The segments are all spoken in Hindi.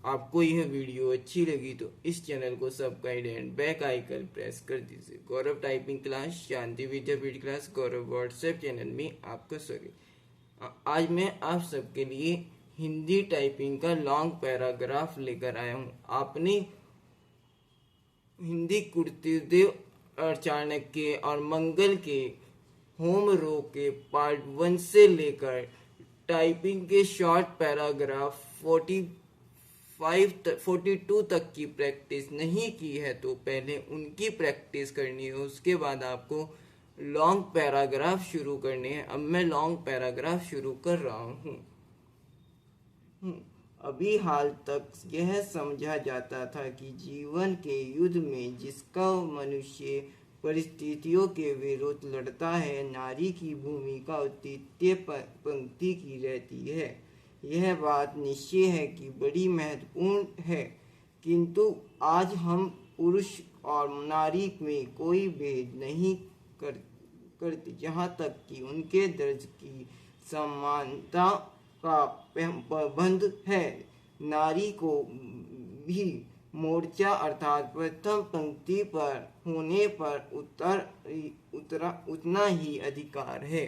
आपको यह वीडियो अच्छी लगी तो इस चैनल को subscribe and bell icon press कर दीजिए। Gaurav typing class, Shanti Vidyapeeth class, Gaurav WhatsApp channel में आपका स्वागत। आज मैं आप सबके लिए हिंदी टाइपिंग का लॉन्ग पैराग्राफ लेकर आया हूँ। आपने हिंदी कुर्तदेव और चाणक्य और मंगल के होम रो के पार्ट 1 से लेकर टाइपिंग के शॉर्ट पैराग्राफ 42 तक की प्रैक्टिस नहीं की है तो पहले उनकी प्रैक्टिस करनी है। उसके बाद आपको लॉन्ग पैराग्राफ शुरू करने हैं। अब मैं लॉन्ग पैराग्राफ शुरू कर रहा हूँ। अभी हाल तक यह समझा जाता था कि जीवन के युद्ध में जिसका मनुष्य परिस्थितियों के विरुद्ध लड़ता है, नारी की भूमिका तृतीय पंक्ति की रहती है। यह बात निश्चय है कि बड़ी महत्वपूर्ण है, किंतु आज हम पुरुष और नारी में कोई भेद नहीं करते, जहाँ तक कि उनके दर्ज की समानता का प्रबंध है। नारी को भी मोर्चा अर्थात प्रथम पंक्ति पर होने पर उतना ही अधिकार है।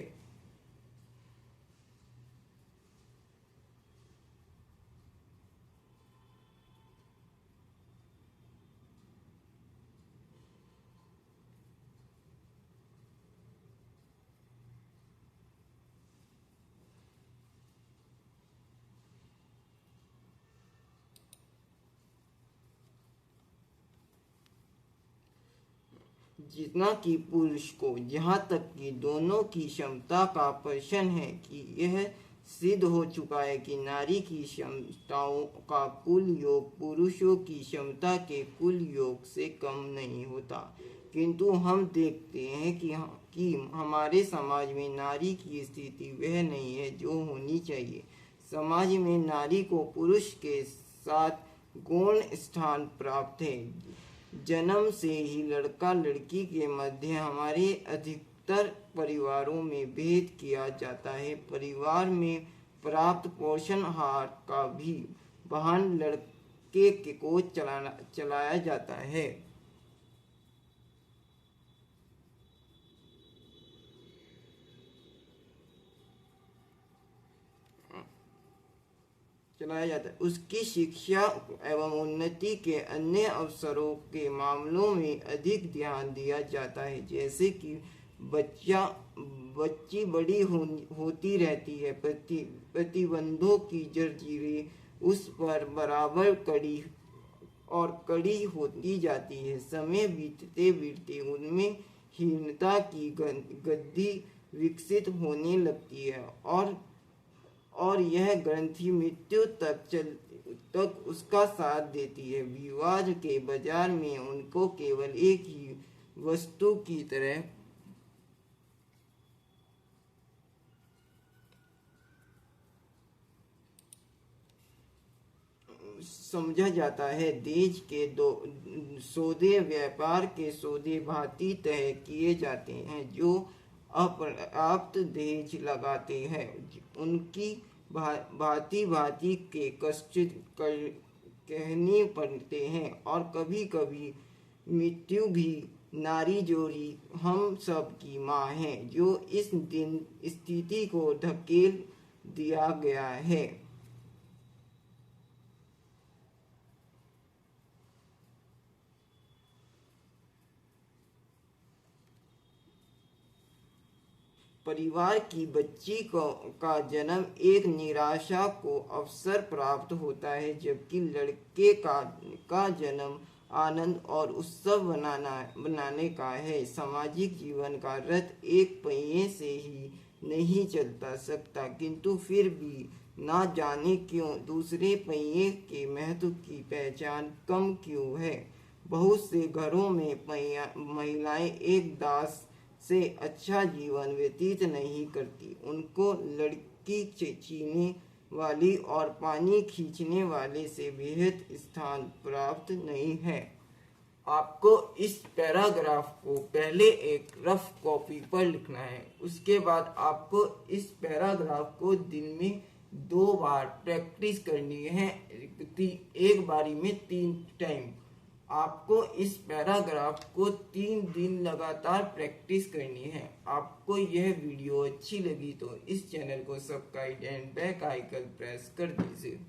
जितना कि पुरुष को, जहाँ तक कि दोनों की क्षमता का प्रश्न है कि यह सिद्ध हो चुका है कि नारी की क्षमताओं का कुल योग पुरुषों की क्षमता के कुल योग से कम नहीं होता, किंतु हम देखते हैं कि हमारे समाज में नारी की स्थिति वह नहीं है जो होनी चाहिए। समाज में नारी को पुरुष के साथ गौण स्थान प्राप्त है। जन्म से ही लड़का लड़की के मध्य हमारे अधिकतर परिवारों में भेद किया जाता है। परिवार में प्राप्त पोषण आहार का भी वहन लड़के को चलाया जाता है। उसकी शिक्षा एवं उन्नति के अन्य अवसरों के मामलों में अधिक ध्यान दिया जाता है, जैसे कि बच्ची बड़ी होती रहती है, प्रतिबंधों की जंजीरें उस पर बराबर कड़ी होती जाती है। समय बीतते बीतते उनमें हीनता की गद्दी विकसित होने लगती है और यह ग्रंथि मृत्यु तक उसका साथ देती है। विवाद के बाजार में उनको केवल एक ही वस्तु की तरह समझा जाता है। देश के सौदे, व्यापार के सौदे भांति तय किए जाते हैं। जो अपर्याप्त दहेज लगाते हैं उनकी भांति भांति के कष्ट कहने पड़ते हैं और कभी कभी मृत्यु भी। नारी जोड़ी हम सब की माँ है, जो इस दिन स्थिति को धकेल दिया गया है। परिवार की बच्ची का जन्म एक निराशा को अवसर प्राप्त होता है, जबकि लड़के का जन्म आनंद और उत्सव बनाने का है। सामाजिक जीवन का रथ एक पहिए से ही नहीं चलता सकता, किंतु फिर भी ना जाने क्यों दूसरे पहिए के महत्व की पहचान कम क्यों है। बहुत से घरों में महिलाएं एक दास से अच्छा जीवन व्यतीत नहीं करती। उनको लड़की छीने वाली और पानी खींचने वाले से बेहद स्थान प्राप्त नहीं है। आपको इस पैराग्राफ को पहले एक रफ कॉपी पर लिखना है। उसके बाद आपको इस पैराग्राफ को दिन में 2 बार प्रैक्टिस करनी है, एक बारी में 3 टाइम। आपको इस पैराग्राफ को 3 दिन लगातार प्रैक्टिस करनी है। आपको यह वीडियो अच्छी लगी तो इस चैनल को subscribe and bell icon press कर दीजिए।